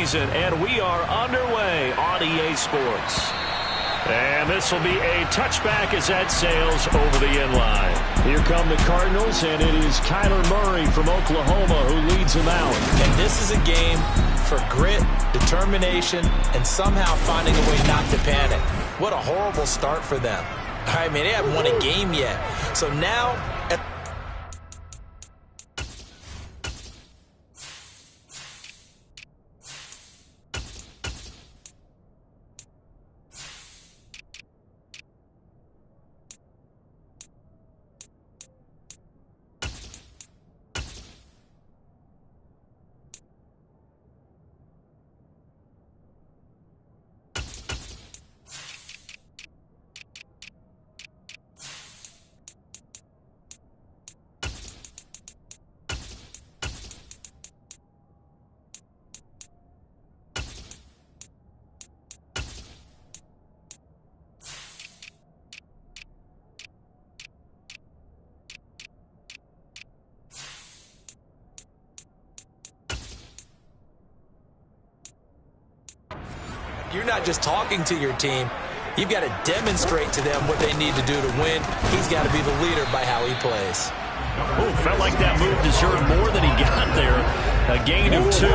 season, and we are underway on EA Sports. And this will be a touchback as that sails over the end line. Here come the Cardinals, and it is Kyler Murray from Oklahoma who leads them out. And this is a game for grit, determination, and somehow finding a way not to panic. What a horrible start for them. I mean, they haven't won a game yet. So now... You're not just talking to your team. You've got to demonstrate to them what they need to do to win. He's got to be the leader by how he plays. Oh, felt like that move deserved more than he got there. A gain of 2.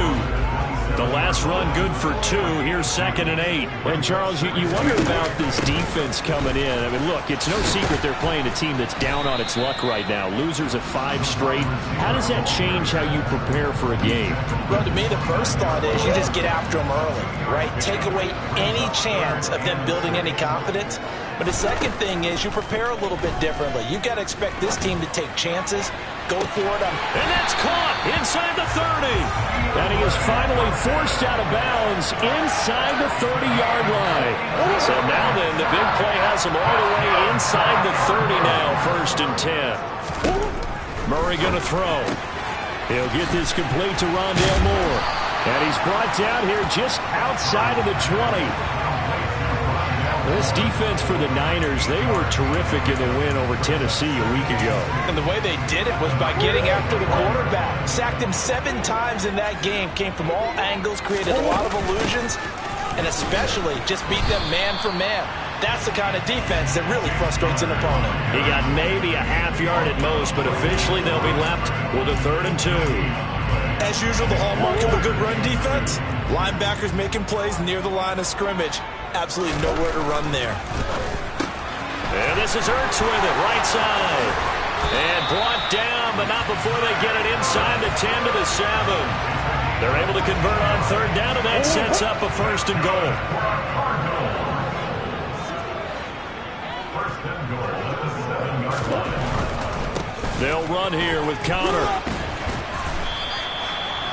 The last run good for 2. Here's 2nd and 8. And, Charles, you wonder about this defense coming in. I mean, look, it's no secret they're playing a team that's down on its luck right now. Losers of 5 straight. How does that change how you prepare for a game? Well, to me, the first thought is you just get after them early, right? Take away any chance of them building any confidence. But the second thing is you prepare a little bit differently. You've got to expect this team to take chances, go for it. And that's caught inside the 30. And he is finally forced out of bounds inside the 30-yard line. So now then, the big play has him all the way inside the 30 now, 1st and 10. Murray going to throw. He'll get this complete to Rondale Moore. And he's brought down here just outside of the 20. This defense for the Niners, they were terrific in the win over Tennessee a week ago. And the way they did it was by getting after the quarterback. Sacked him 7 times in that game. Came from all angles, created a lot of illusions, and especially just beat them man for man. That's the kind of defense that really frustrates an opponent. He got maybe a half yard at most, but officially they'll be left with a 3rd and 2. As usual, the hallmark of a good run defense, linebackers making plays near the line of scrimmage. Absolutely nowhere to run there. And this is Ertz with it, right side. And brought down, but not before they get it inside the 10 to the 7. They're able to convert on 3rd down, and that sets up a 1st and goal. They'll run here with Connor.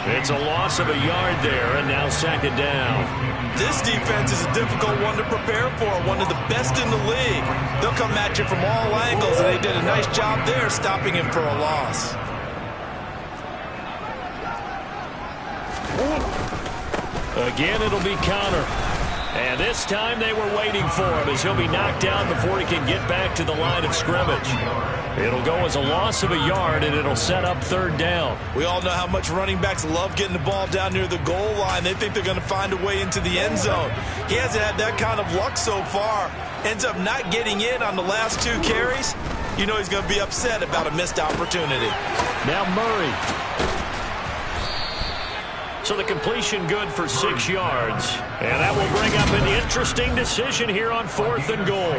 It's a loss of a yard there, and now 2nd down. This defense is a difficult one to prepare for, one of the best in the league. They'll come at you from all angles, and they did a nice job there stopping him for a loss. Again, it'll be Connor. And this time they were waiting for him as he'll be knocked down before he can get back to the line of scrimmage. It'll go as a loss of a yard, and it'll set up 3rd down. We all know how much running backs love getting the ball down near the goal line. They think they're going to find a way into the end zone. He hasn't had that kind of luck so far. Ends up not getting in on the last 2 carries. You know he's going to be upset about a missed opportunity. Now Murray. So the completion good for 6 yards. And that will bring up an interesting decision here on 4th and goal.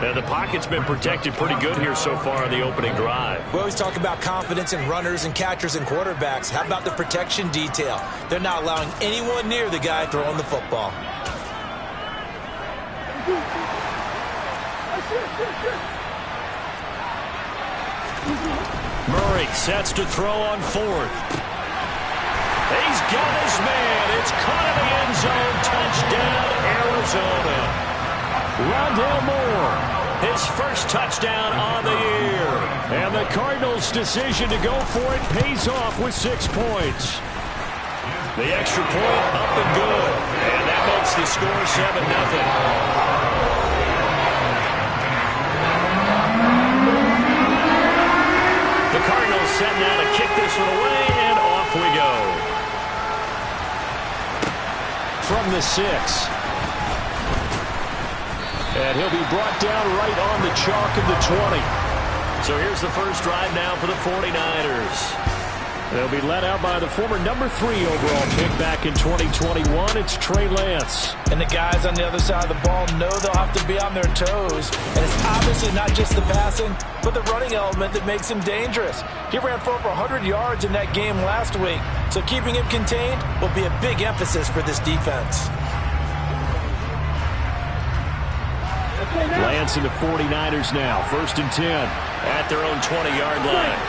And the pocket's been protected pretty good here so far on the opening drive. We always talk about confidence in runners and catchers and quarterbacks. How about the protection detail? They're not allowing anyone near the guy throwing the football. Murray sets to throw on 4th. He's got his man. It's caught in the end zone. Touchdown, Arizona. Rondale Moore, his first touchdown on the year. And the Cardinals' decision to go for it pays off with 6 points. The extra point up and good. And that makes the score 7-0. The Cardinals setting out to kick this one away, and off we go. from the 6. And he'll be brought down right on the chalk of the 20. So here's the first drive now for the 49ers. They'll be led out by the former number 3 overall pick back in 2021. It's Trey Lance. And the guys on the other side of the ball know they'll have to be on their toes. And it's obviously not just the passing, but the running element that makes him dangerous. He ran for over 100 yards in that game last week, so keeping him contained will be a big emphasis for this defense. Lance and the 49ers now. 1st and 10 at their own 20-yard line.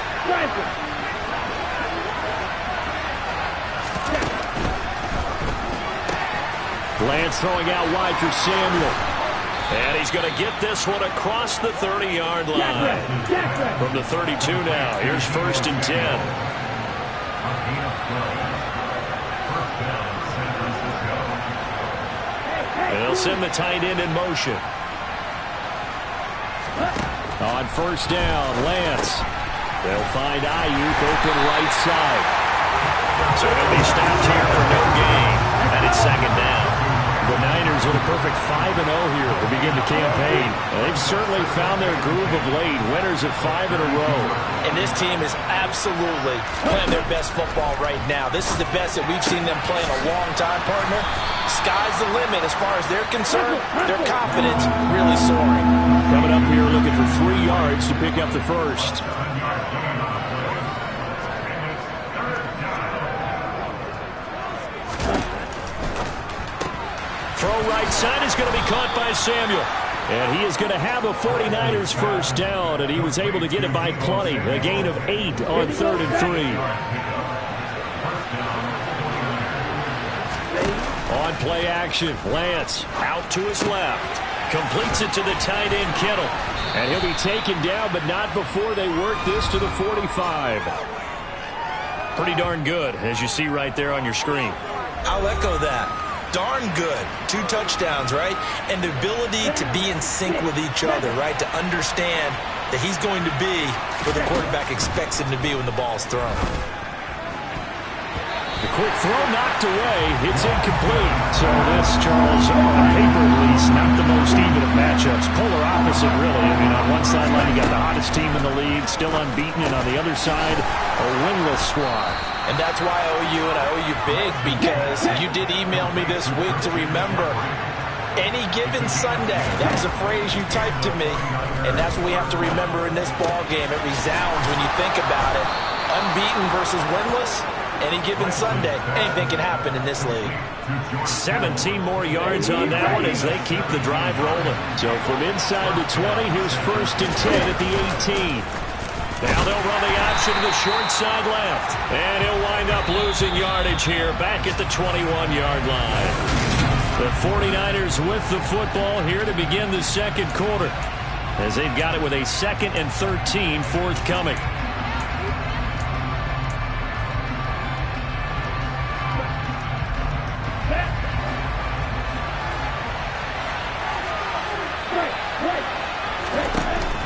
Lance throwing out wide for Samuel. And he's going to get this one across the 30-yard line. From the 32 now. Here's 1st and 10. And they'll send the tight end in motion. On 1st down, Lance. They'll find Ayuk open right side. So he'll be stopped here for no gain. And it's 2nd down. The Niners with a perfect 5-0 here to begin the campaign. They've certainly found their groove of late. Winners of 5 in a row. And this team is absolutely playing their best football right now. This is the best that we've seen them play in a long time, partner. Sky's the limit as far as they're concerned. Their confidence really soaring. Coming up here looking for 3 yards to pick up the first. Throw right side is going to be caught by Samuel. And he is going to have a 49ers first down, and he was able to get it by plenty. A gain of 8 on 3rd and 3. On play action, Lance out to his left. Completes it to the tight end, Kittle. And he'll be taken down, but not before they work this to the 45. Pretty darn good, as you see right there on your screen. I'll echo that. Darn good. 2 touchdowns, right? And the ability to be in sync with each other, right? To understand that he's going to be where the quarterback expects him to be when the ball's thrown. The quick throw knocked away. It's incomplete. So this, Charles, on paper at least, not the most even of matchups. Polar opposite, really. I mean, on one sideline, you got the hottest team in the league, still unbeaten, and on the other side, a winless squad. And that's why I owe you, and I owe you big, because you did email me this week to remember any given Sunday. That was a phrase you typed to me, and that's what we have to remember in this ball game. It resounds when you think about it. Unbeaten versus winless, any given Sunday. Anything can happen in this league. 17 more yards on that one as they keep the drive rolling. So from inside the 20, here's 1st and 10 at the 18. Now they'll run the option to the short side left. And he'll wind up losing yardage here back at the 21-yard line. The 49ers with the football here to begin the 2nd quarter, as they've got it with a 2nd and 13 forthcoming.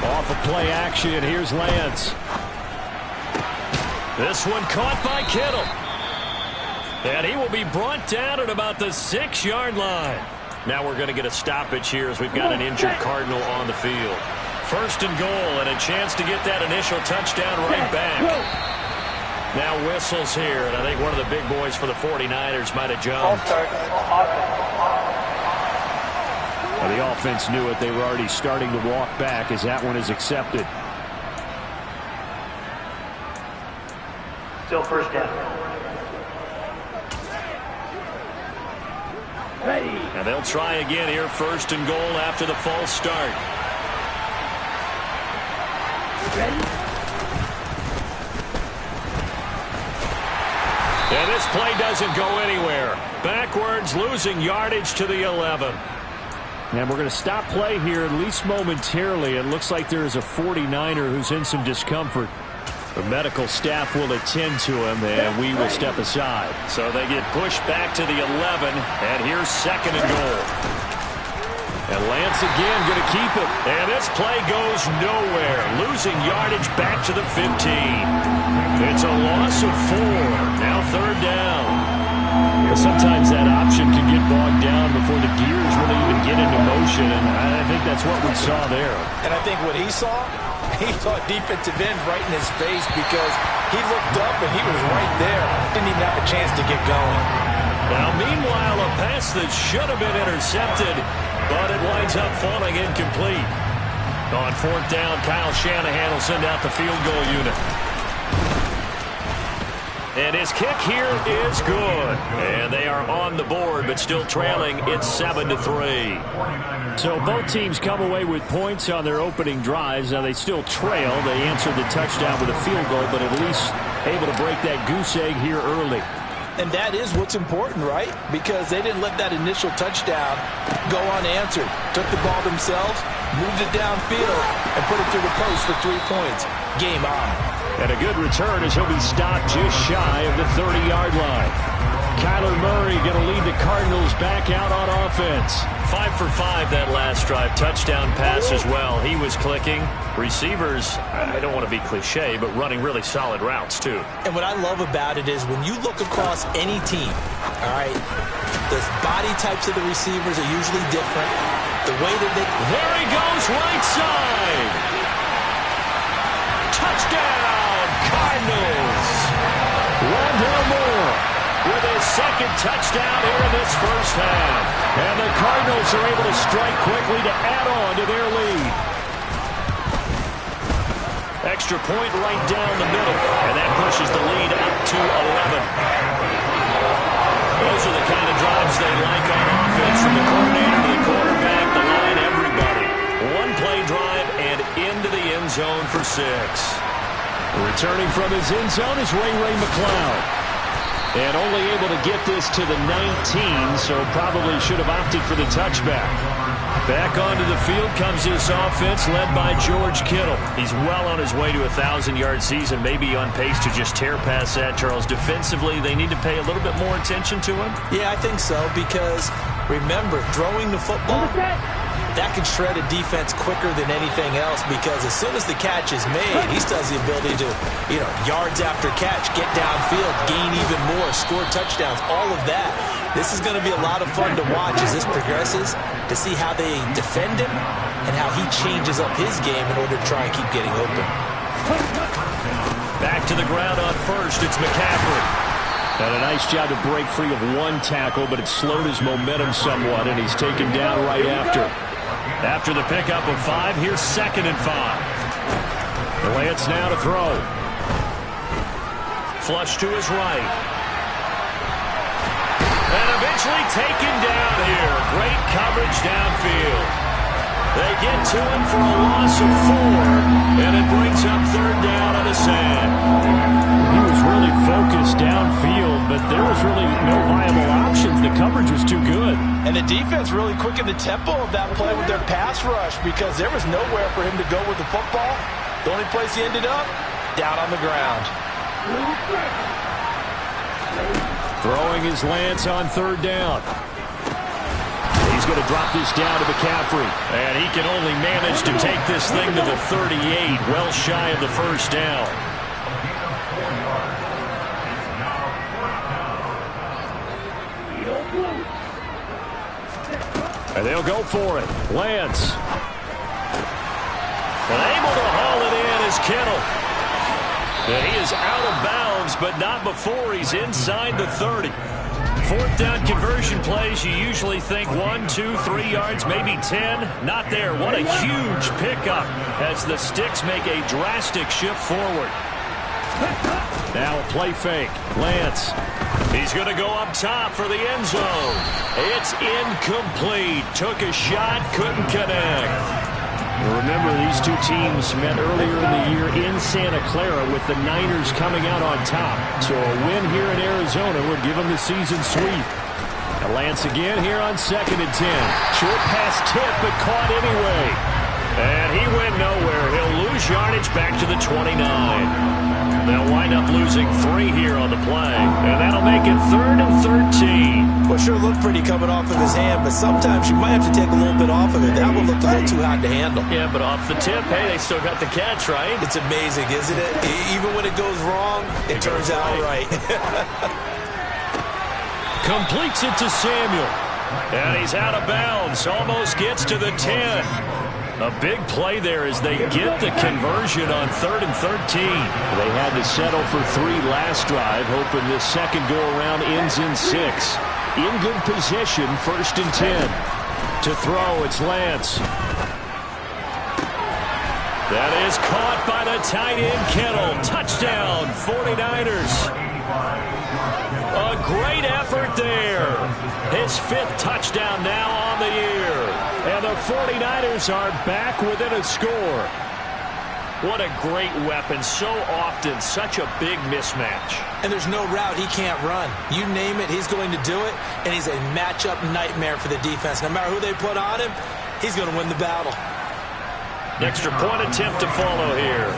Off of play action, here's Lance. This one caught by Kittle. And he will be brought down at about the 6-yard line. Now we're going to get a stoppage here as we've got an injured Cardinal on the field. 1st and goal, and a chance to get that initial touchdown right back. Now whistles here, and I think one of the big boys for the 49ers might have jumped. Well, the offense knew it. They were already starting to walk back as that one is accepted. Still 1st down. Ready. And they'll try again here, 1st and goal after the false start. Ready. And this play doesn't go anywhere. Backwards, losing yardage to the 11. And we're going to stop play here, at least momentarily. It looks like there is a 49er who's in some discomfort. The medical staff will attend to him, and we will step aside. So they get pushed back to the 11, and here's 2nd and goal. And Lance again going to keep it. And this play goes nowhere. Losing yardage back to the 15. It's a loss of 4. Now 3rd down. Sometimes that option can get think that's what we saw there. And I think what he saw defensive end right in his face because he looked up and he was right there. Didn't even have a chance to get going. Now, meanwhile, a pass that should have been intercepted, but it winds up falling incomplete. On fourth down, Kyle Shanahan will send out the field goal unit. And his kick here is good. And they are on the board, but still trailing. It's 7-3. So both teams come away with points on their opening drives. Now they still trail. They answered the touchdown with a field goal, but at least able to break that goose egg here early. And that is what's important, right? Because they didn't let that initial touchdown go unanswered. Took the ball themselves, moved it downfield, and put it through the post for 3 points. Game on. And a good return as he'll be stopped just shy of the 30-yard line. Kyler Murray going to lead the Cardinals back out on offense. 5 for 5 that last drive. Touchdown pass as well. He was clicking. Receivers, I don't want to be cliche, but running really solid routes too. And what I love about it is when you look across any team, all right, the body types of the receivers are usually different. The way that they... There he goes, right side. Touchdown, Cardinals. Rondale Moore with his second touchdown here in this first half. And the Cardinals are able to strike quickly to add on to their lead. Extra point right down the middle, and that pushes the lead up to 11. Those are the kind of drives they like on offense, from the coordinator to the quarterback, the line, everybody. One play drive and into the end zone for 6. Returning from his end zone is Ray McCloud. And only able to get this to the 19, so probably should have opted for the touchback. Back onto the field comes this offense led by George Kittle. He's well on his way to a 1,000-yard season, maybe on pace to just tear past that, Charles. Defensively, they need to pay a little bit more attention to him. Yeah, I think so, because remember, throwing the football, that can shred a defense quicker than anything else, because as soon as the catch is made, he still has the ability to, yards after catch, get downfield, gain even more, score touchdowns, all of that. This is going to be a lot of fun to watch as this progresses, to see how they defend him and how he changes up his game in order to try and keep getting open. Back to the ground on first, it's McCaffrey. And a nice job to break free of one tackle, but it slowed his momentum somewhat, and he's taken down right after. After the pickup of 5, here's 2nd and 5. Lance now to throw. Flush to his right. And eventually taken down here. Great coverage downfield. They get to him for a loss of 4, and it brings up 3rd down on a sack. He was really focused downfield, but there was really no viable options. The coverage was too good. And the defense really quickened the tempo of that play with their pass rush, because there was nowhere for him to go with the football. The only place he ended up, down on the ground. Throwing his Lance on 3rd down. He's going to drop this down to McCaffrey. And he can only manage to take this thing to the 38, well shy of the 1st down. And they'll go for it. Lance. And able to haul it in is Kittle. And he is out of bounds, but not before he's inside the 30. 4th down conversion plays, you usually think 1, 2, 3 yards, maybe 10. Not there. What a huge pickup as the Sticks make a drastic shift forward. Now a play fake. Lance. He's going to go up top for the end zone. It's incomplete. Took a shot, couldn't connect. Remember, these two teams met earlier in the year in Santa Clara with the Niners coming out on top. So a win here in Arizona would give them the season sweep. And Lance again here on 2nd and 10. Short pass tip, but caught anyway. And he went nowhere. He'll lose yardage back to the 29. They'll wind up losing 3 here on the play. And that'll make it 3rd and 13. Well, sure looked pretty coming off of his hand, but sometimes you might have to take a little bit off of it. That one looked a little too hard to handle. Yeah, but off the tip, hey, they still got the catch, right? It's amazing, isn't it? Even when it goes wrong, it turns out right. Completes it to Samuel. And he's out of bounds. Almost gets to the 10. A big play there as they get the conversion on 3rd and 13. They had to settle for 3 last drive, hoping this second go-around ends in 6. In good position, 1st and 10. To throw, it's Lance. That is caught by the tight end, Kittle. Touchdown, 49ers. A great effort there. His 5th touchdown now on the year. And the 49ers are back within a score. What a great weapon. So often, such a big mismatch. And there's no route he can't run. You name it, he's going to do it. And he's a matchup nightmare for the defense. No matter who they put on him, he's going to win the battle. Extra point attempt to follow here.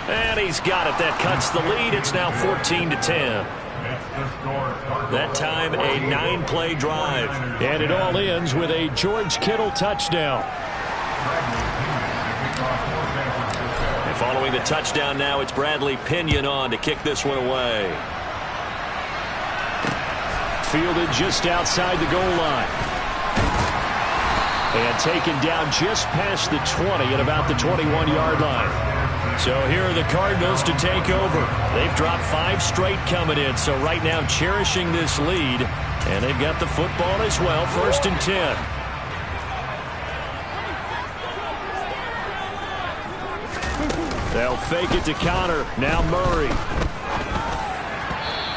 And he's got it. That cuts the lead. It's now 14-10. That time a 9-play drive. And it all ends with a George Kittle touchdown. And following the touchdown now, it's Bradley Pinion on to kick this one away. Fielded just outside the goal line. And taken down just past the 20 at about the 21-yard line. So here are the Cardinals to take over. They've dropped 5 straight coming in, so right now cherishing this lead. And they've got the football as well, 1st and 10. They'll fake it to Connor. Now Murray.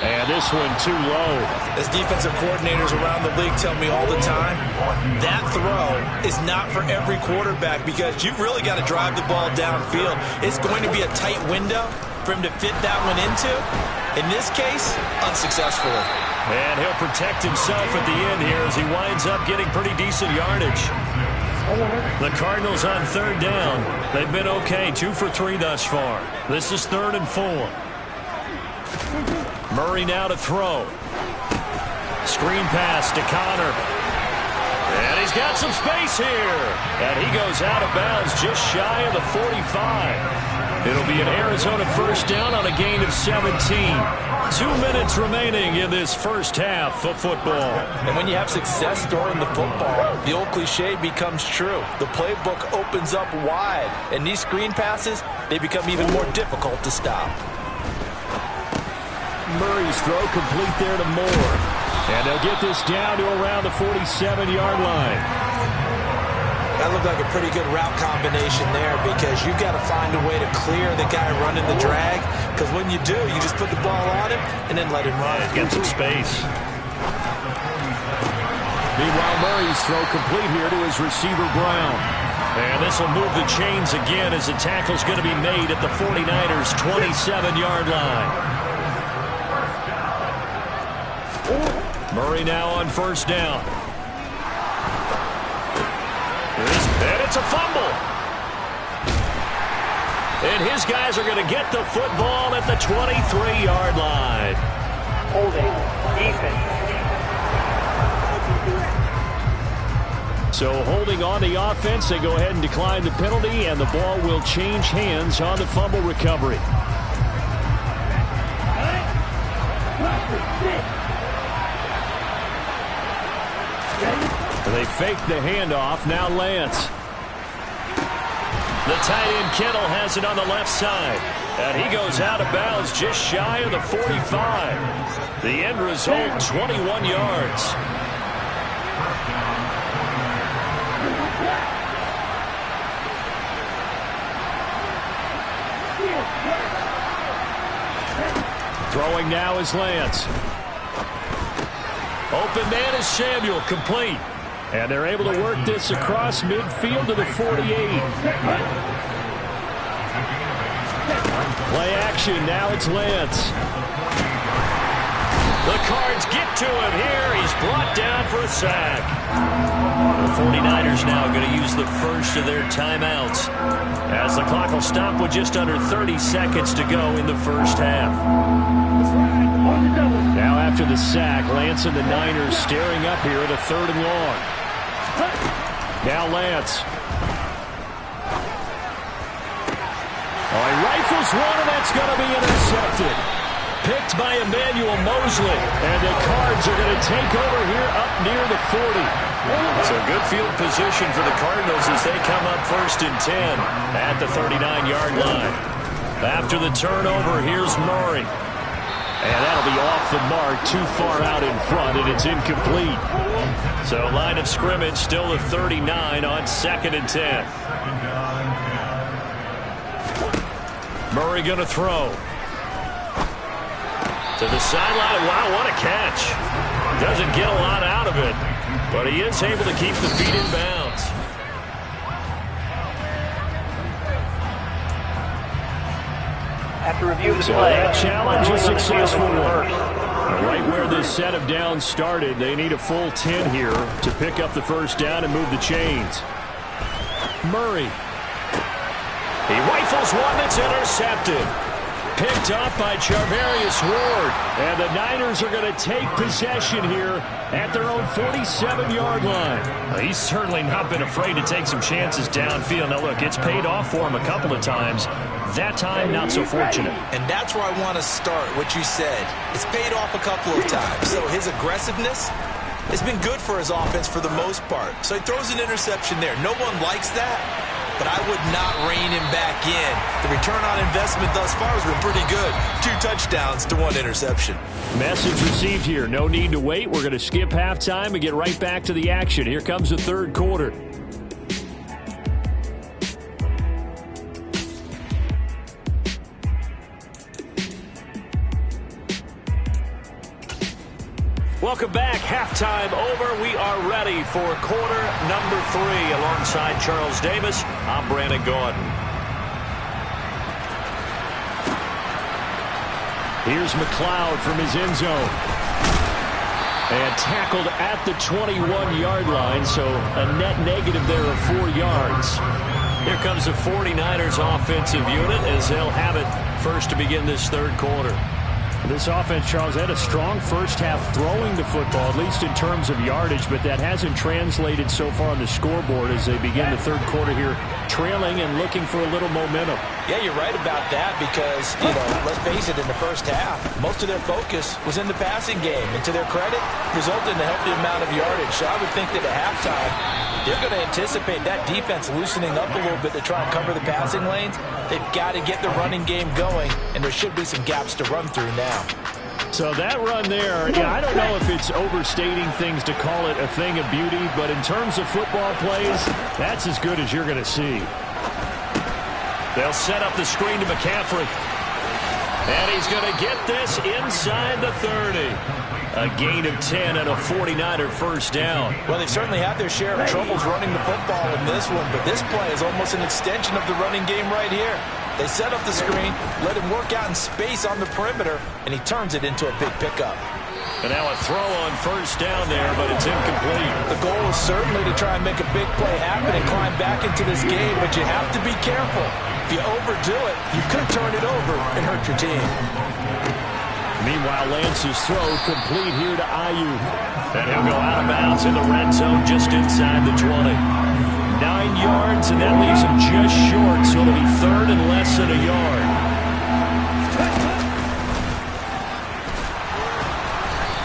And this one too low. As defensive coordinators around the league tell me all the time, that throw is not for every quarterback because you've really got to drive the ball downfield. It's going to be a tight window for him to fit that one into. In this case, unsuccessfully. And he'll protect himself at the end here as he winds up getting pretty decent yardage. The Cardinals on 3rd down. They've been okay, 2 for 3 thus far. This is 3rd and 4. Murray now to throw. Screen pass to Connor. And he's got some space here. And he goes out of bounds just shy of the 45. It'll be an Arizona 1st down on a gain of 17. 2 minutes remaining in this first half of football. And when you have success storing the football, the old cliche becomes true. The playbook opens up wide. And these screen passes, they become even more difficult to stop. Murray's throw complete there to Moore. And they'll get this down to around the 47-yard line. That looked like a pretty good route combination there because you've got to find a way to clear the guy running the drag. Because when you do, you just put the ball on him and then let him run. Get some space. Meanwhile, Murray's throw complete here to his receiver, Brown. And this will move the chains again as the tackle's going to be made at the 49ers' 27-yard line. Murray now on 1st down. And it's a fumble. And his guys are going to get the football at the 23-yard line. Holding. Defense. So holding on the offense, they go ahead and decline the penalty, and the ball will change hands on the fumble recovery. They fake the handoff. Now Lance. The tight end Kittle has it on the left side. And he goes out of bounds just shy of the 45. The end result, 21 yards. Throwing now is Lance. Open man is Samuel, complete. And they're able to work this across midfield to the 48. Play action, now it's Lance. The Cards get to him here. He's brought down for a sack. The 49ers now going to use the first of their timeouts as the clock will stop with just under 30 seconds to go in the first half. Now after the sack, Lance and the Niners staring up here at a 3rd and long. Now Lance. Oh, he rifles one, and that's going to be intercepted. picked by Emmanuel Mosley. And the Cards are going to take over here up near the 40. So good field position for the Cardinals as they come up 1st and 10 at the 39-yard line. After the turnover, here's Murray. And that'll be off the mark, too far out in front, and it's incomplete. So line of scrimmage still the 39 on 2nd and 10. Murray going to throw. To the sideline. Wow, what a catch. Doesn't get a lot out of it, but he is able to keep the feet in bounds. After review of the So play, that challenge is successful. Right where this set of downs started, they need a full 10 here to pick up the first down and move the chains. Murray. He rifles one that's intercepted. Picked up by Charvarius Ward. And the Niners are going to take possession here at their own 47-yard line. He's certainly not been afraid to take some chances downfield. Now, look, it's paid off for him a couple of times. That time, not so fortunate. And that's where I want to start, what you said. It's paid off a couple of times. So his aggressiveness has been good for his offense for the most part. So he throws an interception there. No one likes that, but I would not rein him back in. The return on investment thus far has been pretty good. 2 touchdowns to 1 interception. Message received here. No need to wait. We're going to skip halftime and get right back to the action. Here comes the third quarter. Welcome back. Halftime over. We are ready for quarter number 3. Alongside Charles Davis, I'm Brandon Gordon. Here's McLeod from his end zone. And tackled at the 21-yard line, so a net negative there of 4 yards. Here comes the 49ers offensive unit as they'll have it first to begin this third quarter. This offense, Charles, had a strong first half throwing the football, at least in terms of yardage, but that hasn't translated so far on the scoreboard as they begin the third quarter here, trailing and looking for a little momentum. Yeah, you're right about that because, let's face it, in the first half, most of their focus was in the passing game. And to their credit, resulted in a healthy amount of yardage. So I would think that at halftime, they're going to anticipate that defense loosening up a little bit to try and cover the passing lanes. They've got to get the running game going, and there should be some gaps to run through now. So that run there, I don't know if it's overstating things to call it a thing of beauty, but in terms of football plays, that's as good as you're going to see. They'll set up the screen to McCaffrey. And he's going to get this inside the 30. A gain of 10 and a 49er first down. Well, they've certainly had their share of troubles running the football in this one, but this play is almost an extension of the running game right here. They set up the screen, let him work out in space on the perimeter, and he turns it into a big pickup. And now a throw on first down there, but it's incomplete. The goal is certainly to try and make a big play happen and climb back into this game, but you have to be careful. If you overdo it, you could turn it over and hurt your team. Meanwhile, Lance's throw complete here to Ayuk. And he'll go out of bounds in the red zone just inside the 20. 9 yards, and that leaves him just short, so it'll be third and less than a yard.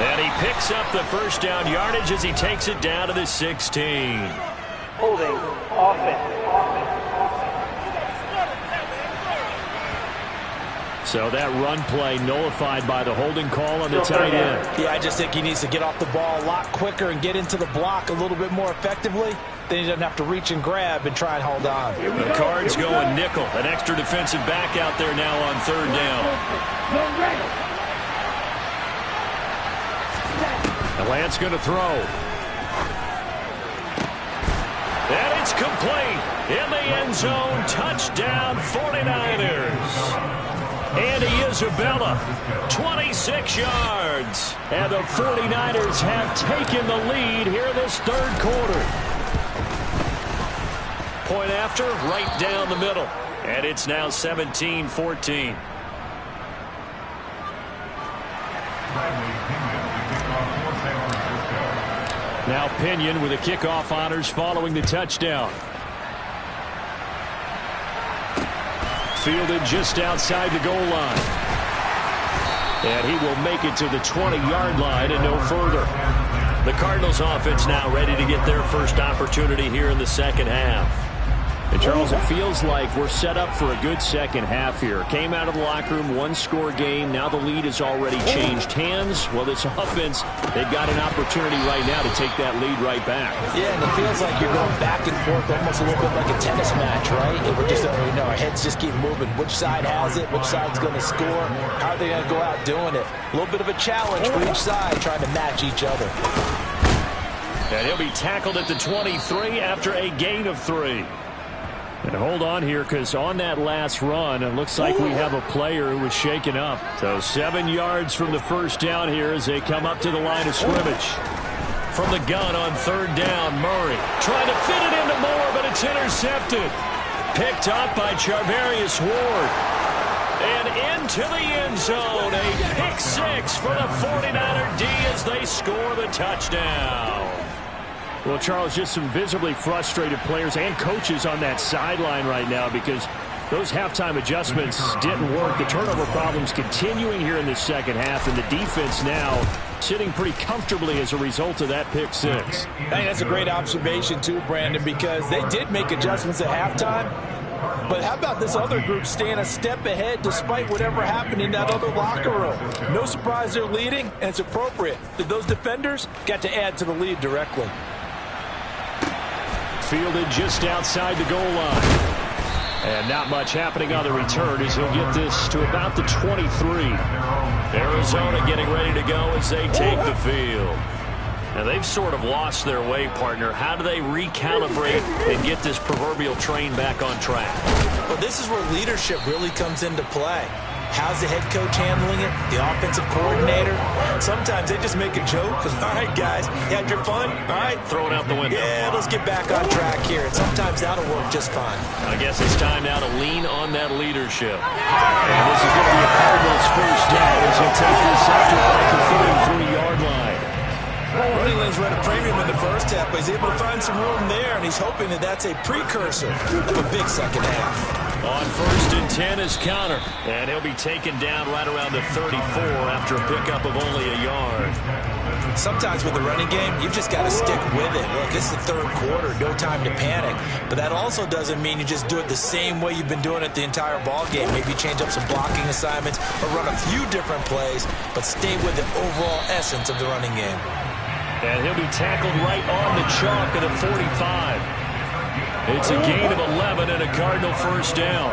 And he picks up the first down yardage as he takes it down to the 16. Holding offense. So that run play nullified by the holding call on the tight end. Yeah, I just think he needs to get off the ball a lot quicker and get into the block a little bit more effectively. Then he doesn't have to reach and grab and try and hold on. The Cards going nickel. An extra defensive back out there now on third down. And Lance going to throw. And it's complete. In the end zone. Touchdown 49ers. Andy Isabella, 26 yards. And the 49ers have taken the lead here this third quarter. Point after, right down the middle. And it's now 17-14. Now Pinion with the kickoff honors following the touchdown. Fielded just outside the goal line. And he will make it to the 20-yard line and no further. The Cardinals offense now ready to get their first opportunity here in the second half. And Charles, it feels like we're set up for a good second half here. Came out of the locker room, one-score game. Now the lead has already changed hands. Well, this offense, they've got an opportunity right now to take that lead right back. Yeah, and it feels like you're going back and forth almost a little bit like a tennis match, right? And we're just, our heads just keep moving. Which side has it? Which side's going to score? How are they going to go out doing it? A little bit of a challenge for each side, trying to match each other. And he'll be tackled at the 23 after a gain of 3. And hold on here, because on that last run, it looks like we have a player who was shaken up. So 7 yards from the first down here as they come up to the line of scrimmage. From the gun on third down, Murray trying to fit it into Moore, but it's intercepted. Picked up by Charvarius Ward. And into the end zone, a pick 6 for the 49er D as they score the touchdown. Well, Charles, just some visibly frustrated players and coaches on that sideline right now because those halftime adjustments didn't work. The turnover problems continuing here in the second half, and the defense now sitting pretty comfortably as a result of that pick 6. I think that's a great observation, too, Brandon, because they did make adjustments at halftime. But how about this other group staying a step ahead despite whatever happened in that other locker room? No surprise they're leading, and it's appropriate that those defenders got to add to the lead directly. Fielded just outside the goal line. And not much happening on the return as he'll get this to about the 23. Arizona getting ready to go as they take the field. Now they've sort of lost their way, partner. How do they recalibrate and get this proverbial train back on track? Well, this is where leadership really comes into play. How's the head coach handling it? The offensive coordinator? Sometimes they just make a joke. All right, guys, you had your fun? All right. Throw it out the window. Yeah, let's get back on track here. And sometimes that'll work just fine. I guess it's time now to lean on that leadership. And this is going to be a Cardinals first down as he'll take this after like the 33-yard line. Running lanes were at a premium in the first half, but he's able to find some room there, and he's hoping that that's a precursor to a big second half. On first and 10 is Connor, and he'll be taken down right around the 34 after a pickup of only a yard. Sometimes with the running game, you've just got to stick with it. Look, it's the third quarter, no time to panic. But that also doesn't mean you just do it the same way you've been doing it the entire ball game. Maybe change up some blocking assignments or run a few different plays, but stay with the overall essence of the running game. And he'll be tackled right on the chalk at the 45. It's a gain of 11 and a Cardinal first down.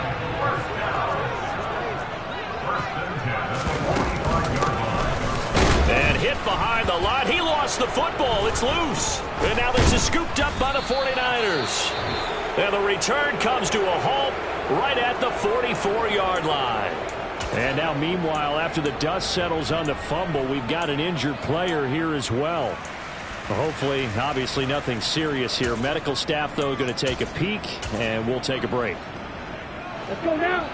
And hit behind the line. He lost the football. It's loose. And now this is scooped up by the 49ers. And the return comes to a halt right at the 44-yard line. And now, meanwhile, after the dust settles on the fumble, we've got an injured player here as well. Hopefully, obviously, nothing serious here. Medical staff, though, going to take a peek, and we'll take a break. Let's go now.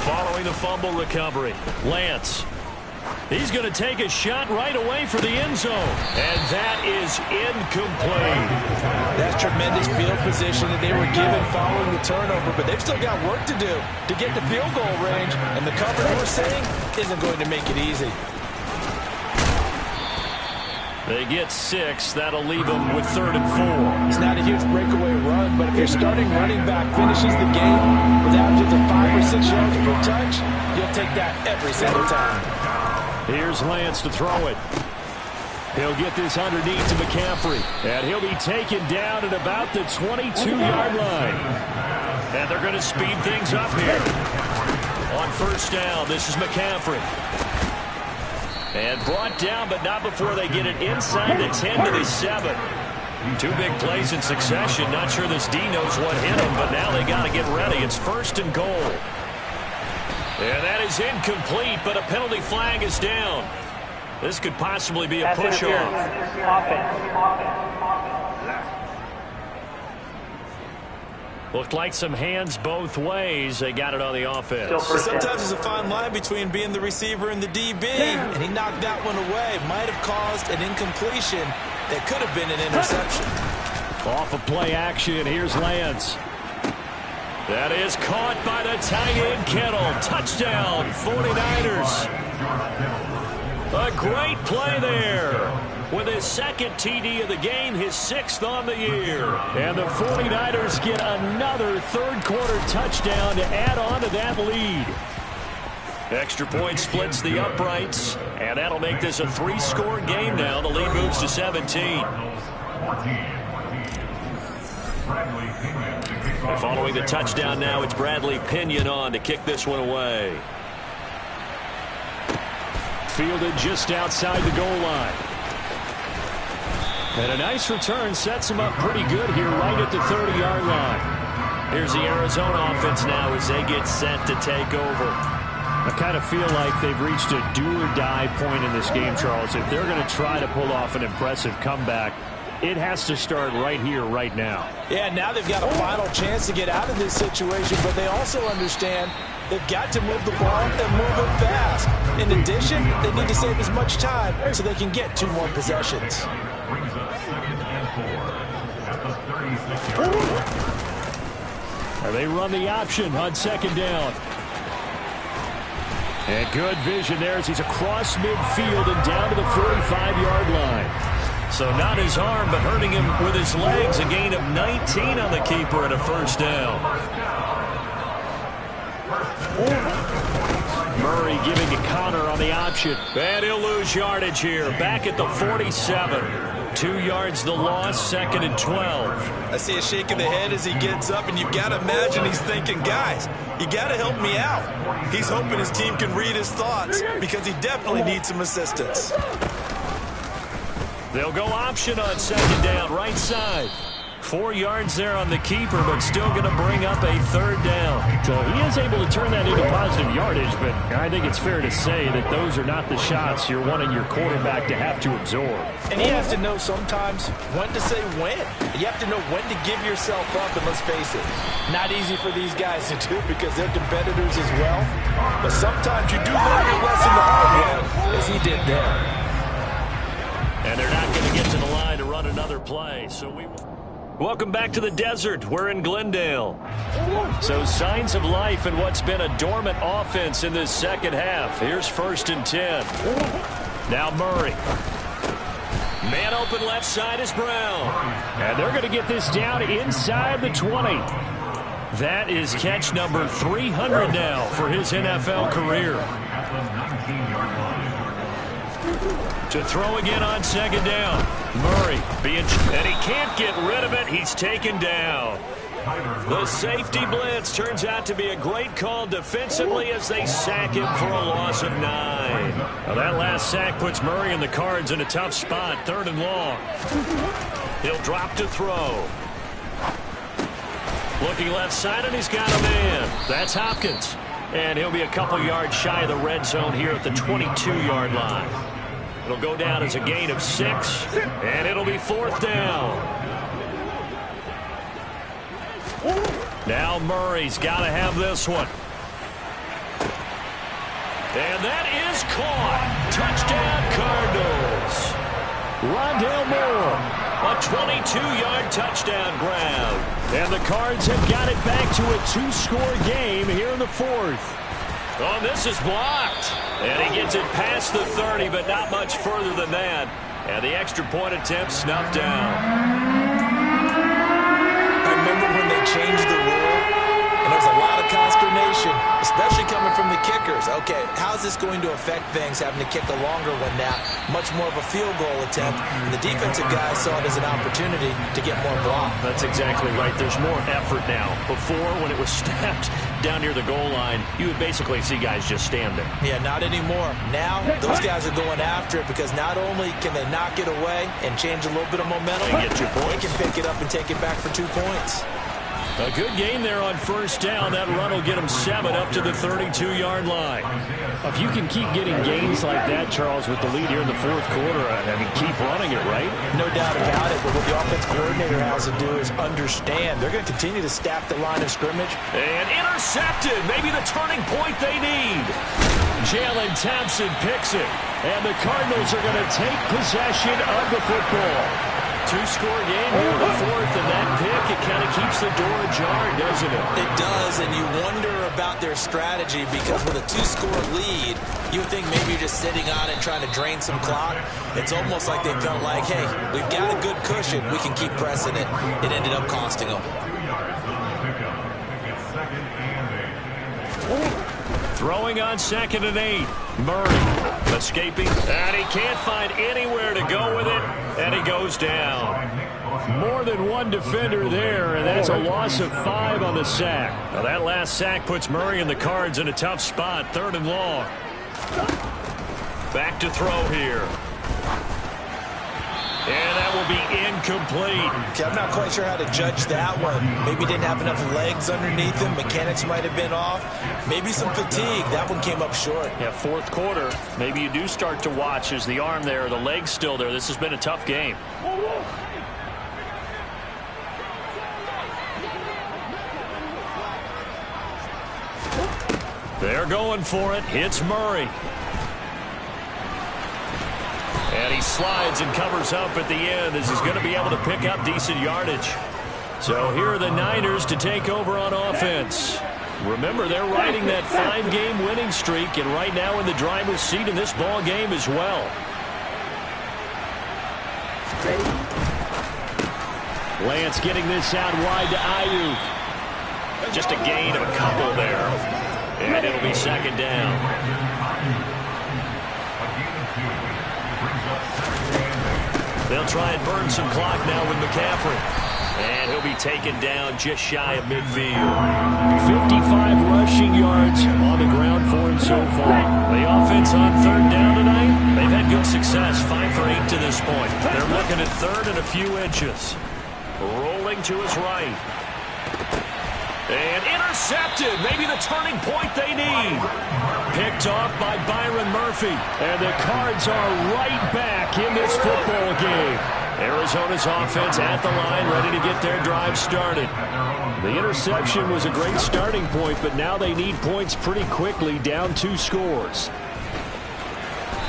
Following the fumble recovery, Lance. He's going to take a shot right away for the end zone. And that is incomplete. That's tremendous field position that they were given following the turnover, but they've still got work to do to get the field goal range, and the coverage we're saying isn't going to make it easy. They get 6. That'll leave them with 3rd and 4. It's not a huge breakaway run, but if your starting running back finishes the game with averages of 5 or 6 yards per touch, you'll take that every single time. Here's Lance to throw it. He'll get this underneath to McCaffrey. And he'll be taken down at about the 22-yard line. And they're going to speed things up here. On first down, this is McCaffrey. And brought down, but not before they get it inside the 10 to the 7. 2 big plays in succession. Not sure this D knows what hit him, but now they got to get ready. It's 1st and goal. And that is incomplete, but a penalty flag is down. This could possibly be a push-off. Looked like some hands both ways. They got it on the offense. Sometimes there's a fine line between being the receiver and the DB, and he knocked that one away. Might have caused an incompletion that could have been an interception. Off of play action, here's Lance. That is caught by the tight end Kittle. Touchdown, 49ers. A great play there. With his second TD of the game, his 6th on the year. And the 49ers get another third-quarter touchdown to add on to that lead. Extra point splits the uprights, and that'll make this a 3-score game now. The lead moves to 17. Following the touchdown now, it's Bradley Pinion on to kick this one away. Fielded just outside the goal line. And a nice return sets him up pretty good here right at the 30-yard line. Here's the Arizona offense now as they get set to take over. I kind of feel like they've reached a do-or-die point in this game, Charles. If they're going to try to pull off an impressive comeback, it has to start right here, right now. Yeah, now they've got a final chance to get out of this situation, but they also understand they've got to move the ball and move it fast. In addition, they need to save as much time so they can get 2 more possessions. They run the option on 2nd down. And good vision there as he's across midfield and down to the 45-yard line. So not his arm, but hurting him with his legs. A gain of 19 on the keeper and a 1st down. Murray giving to Connor on the option. And he'll lose yardage here. Back at the 47. 2 yards the loss, 2nd and 12. I see a shake of the head as he gets up, and you've got to imagine he's thinking, guys, you got to help me out. He's hoping his team can read his thoughts because he definitely needs some assistance. They'll go option on 2nd down, right side. 4 yards there on the keeper, but still going to bring up a 3rd down. So he is able to turn that into positive yardage, but I think it's fair to say that those are not the shots you're wanting your quarterback to have to absorb. And he has to know sometimes when to say when. You have to know when to give yourself up, and let's face it, not easy for these guys to do because they're competitors as well. But sometimes you do learn your lesson the hard way, as he did there. And they're not going to get to the line to run another play. So welcome back to the desert. We're in Glendale. So signs of life in what's been a dormant offense in this 2nd half. Here's 1st and 10. Now Murray. Man open left side is Brown. And they're going to get this down inside the 20. That is catch number 300 now for his NFL career. To throw again on 2nd down. Murray and he can't get rid of it. He's taken down. The safety blitz turns out to be a great call defensively as they sack him for a loss of 9. Well, that last sack puts Murray and the Cards in a tough spot. 3rd and long. He'll drop to throw. Looking left side, and he's got a man. That's Hopkins. And he'll be a couple yards shy of the red zone here at the 22-yard line. It'll go down as a gain of 6, and it'll be 4th down. Now Murray's got to have this one. And that is caught. Touchdown, Cardinals. Rondale Moore, a 22-yard touchdown grab. And the Cards have got it back to a 2-score game here in the 4th. Oh, this is blocked. And he gets it past the 30, but not much further than that. And the extra point attempt snuffed down. I remember when they changed the rule, and there was a lot of consternation, especially coming from the kickers. Okay, how's this going to affect things, having to kick a longer one now? Much more of a field goal attempt. And the defensive guys saw it as an opportunity to get more block. That's exactly right. There's more effort now. Before, when it was snapped down near the goal line, you would basically see guys just standing. Yeah, not anymore. Now, those guys are going after it because not only can they knock it away and change a little bit of momentum, They get 2 points. they can pick it up and take it back for 2 points. A good gain there on 1st down. That run will get him 7 up to the 32-yard line. If you can keep getting gains like that, Charles, with the lead here in the 4th quarter, I mean, keep running it, right? No doubt about it, but what the offense coordinator has to do is understand. They're going to continue to staff the line of scrimmage. And intercepted. Maybe the turning point they need. Jalen Thompson picks it. And the Cardinals are going to take possession of the football. two-score game here in the fourth, and that pick, it kind of keeps the door ajar, doesn't it? It does, and you wonder about their strategy because with a two-score lead, you would think maybe you're just sitting on it trying to drain some clock. It's almost like they felt like, hey, we've got a good cushion. We can keep pressing it. It ended up costing them. Throwing on 2nd and 8. Murray escaping, and he can't find anywhere to go with it, and he goes down. More than one defender there, and that's a loss of 5 on the sack. Now that last sack puts Murray and the Cards in a tough spot, 3rd and long. Back to throw here. And that will be incomplete. Okay, I'm not quite sure how to judge that one. Maybe didn't have enough legs underneath him. Mechanics might have been off. Maybe some fatigue. That one came up short. Yeah, fourth quarter, maybe you do start to watch. Is the arm there, the leg's still there? This has been a tough game. They're going for it. Hits Murray. And he slides and covers up at the end as he's going to be able to pick up decent yardage. So here are the Niners to take over on offense. Remember, they're riding that 5-game winning streak, and right now in the driver's seat in this ball game as well. Lance getting this out wide to Ayuk. Just a gain of a couple there. And it'll be 2nd down. They'll try and burn some clock now with McCaffrey. And he'll be taken down just shy of midfield. 55 rushing yards on the ground for him so far. The offense on 3rd down tonight, they've had good success. 5 for 8 to this point. They're looking at 3rd and a few inches. Rolling to his right. And intercepted. Maybe the turning point they need. Picked off by Byron Murphy. And the Cards are right back in this football game. Arizona's offense at the line, ready to get their drive started. The interception was a great starting point, but now they need points pretty quickly, down 2 scores.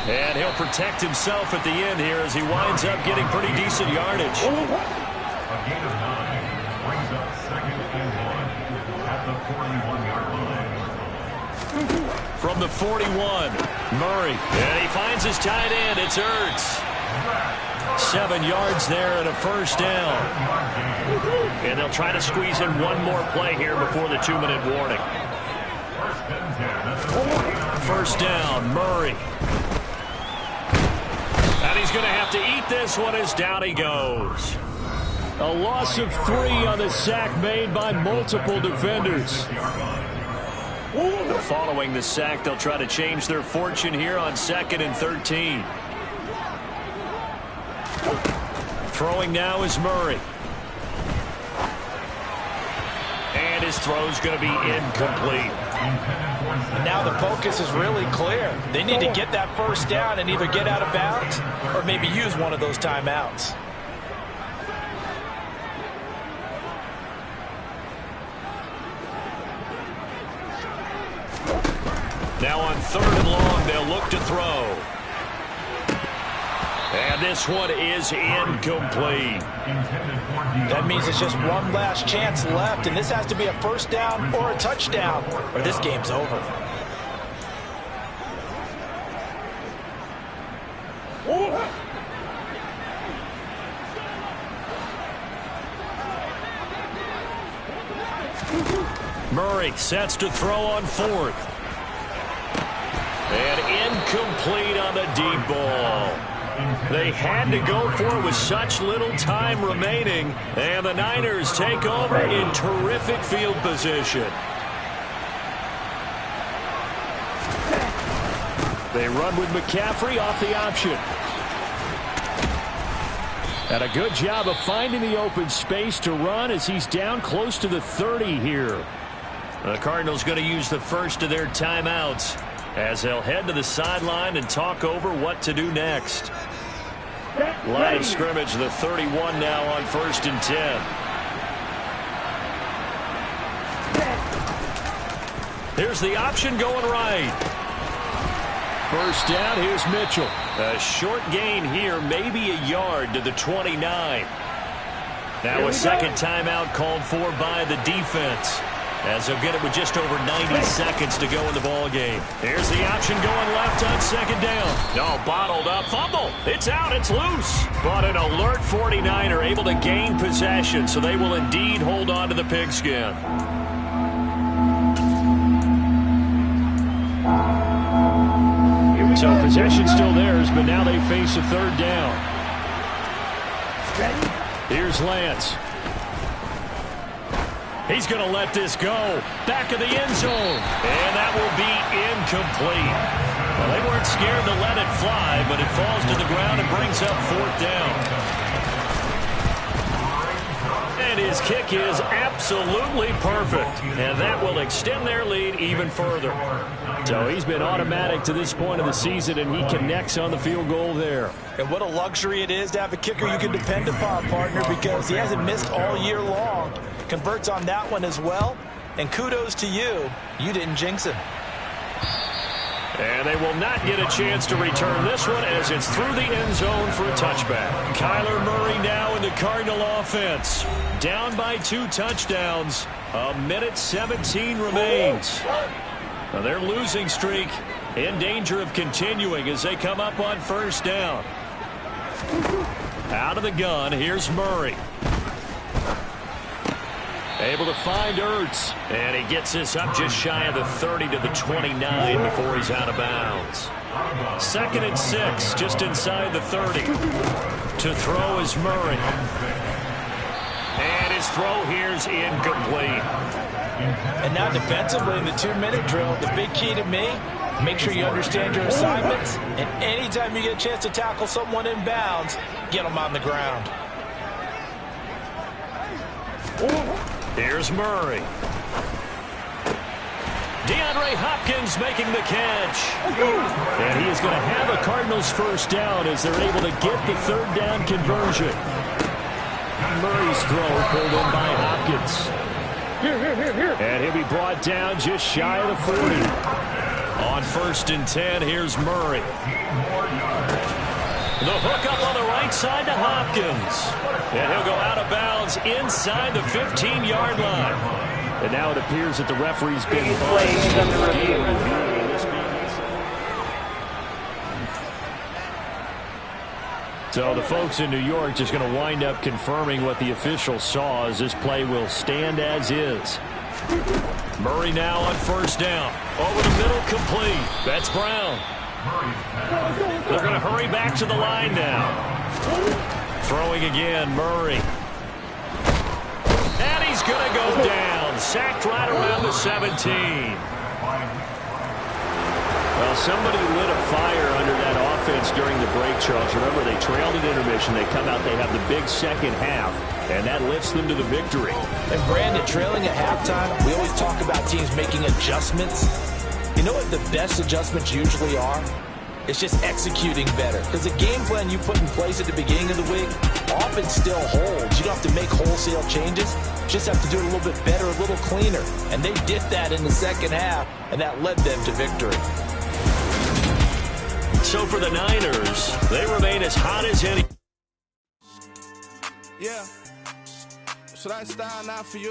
And he'll protect himself at the end here as he winds up getting pretty decent yardage. A gain of 9 brings up 2nd and 1 at the 41-yard line. From the 41, Murray. And he finds his tight end. It's Ertz. 7 yards there and a 1st down. And they'll try to squeeze in one more play here before the 2-minute warning. 1st down, Murray. And he's going to have to eat this one as down he goes. A loss of 3 on the sack made by multiple defenders. Following the sack, they'll try to change their fortune here on 2nd and 13. Throwing now is Murray. And his throw's going to be incomplete. And now the focus is really clear. They need to get that 1st down and either get out of bounds or maybe use one of those timeouts. Now on 3rd and long, they'll look to throw. And this one is incomplete. That means it's just one last chance left, and this has to be a 1st down or a touchdown, or this game's over. Murray sets to throw on 4th. And incomplete on the deep ball. They had to go for it with such little time remaining, and the Niners take over in terrific field position. They run with McCaffrey off the option. And a good job of finding the open space to run as he's down close to the 30 here. The Cardinals going to use the first of their timeouts as they'll head to the sideline and talk over what to do next. Line of scrimmage, the 31 now on 1st and 10. Here's the option going right. First down, here's Mitchell. A short gain here, maybe a yard to the 29. Now a second timeout called for by the defense, as they'll get it with just over 90 seconds to go in the ball game. Here's the option going left on second down. No, bottled up. Fumble. It's out. It's loose. But an alert 49er able to gain possession, so they will indeed hold on to the pigskin. So possession still theirs, but now they face a third down. Here's Lance. He's going to let this go. Back of the end zone. And that will be incomplete. Well, they weren't scared to let it fly, but it falls to the ground and brings up fourth down. And his kick is absolutely perfect. And that will extend their lead even further. So he's been automatic to this point of the season, and he connects on the field goal there. And what a luxury it is to have a kicker you can depend upon, partner, because he hasn't missed all year long. Converts on that one as well. And kudos to you. You didn't jinx him. And they will not get a chance to return this one as it's through the end zone for a touchback. Kyler Murray now in the Cardinal offense. Down by 2 touchdowns. A minute 17 remains. Now their losing streak in danger of continuing as they come up on first down. Out of the gun, here's Murray. Able to find Ertz. And he gets this up just shy of the 30 to the 29 before he's out of bounds. 2nd and 6, just inside the 30. To throw is Murray. And his throw here's incomplete. And now defensively in the 2-minute drill, the big key to me, make sure you understand your assignments. And anytime you get a chance to tackle someone in bounds, get them on the ground. Here's Murray. DeAndre Hopkins making the catch. And he is going to have a Cardinals first down as they're able to get the third down conversion. Murray's throw pulled in by Hopkins. And he'll be brought down just shy of the 40. On 1st and 10, here's Murray. The hook up on the right side to Hopkins. And he'll go out of bounds inside the 15-yard line. And now it appears that the referee's been placed under review. So the folks in New York just going to wind up confirming what the official saw as this play will stand as is. Murray now on first down. Over the middle, complete. That's Brown. They're going to hurry back to the line now. Throwing again, Murray. And he's going to go down. Sacked right around the 17. Well, somebody lit a fire under that offense during the break, Charles. Remember, they trailed at intermission. They come out, they have the big second half, and that lifts them to the victory. And Brandon, trailing at halftime, we always talk about teams making adjustments. You know what the best adjustments usually are? It's just executing better. Because the game plan you put in place at the beginning of the week often still holds. You don't have to make wholesale changes. You just have to do it a little bit better, a little cleaner. And they did that in the second half, and that led them to victory. So for the Niners, they remain as hot as any. Yeah. Should I style now for you?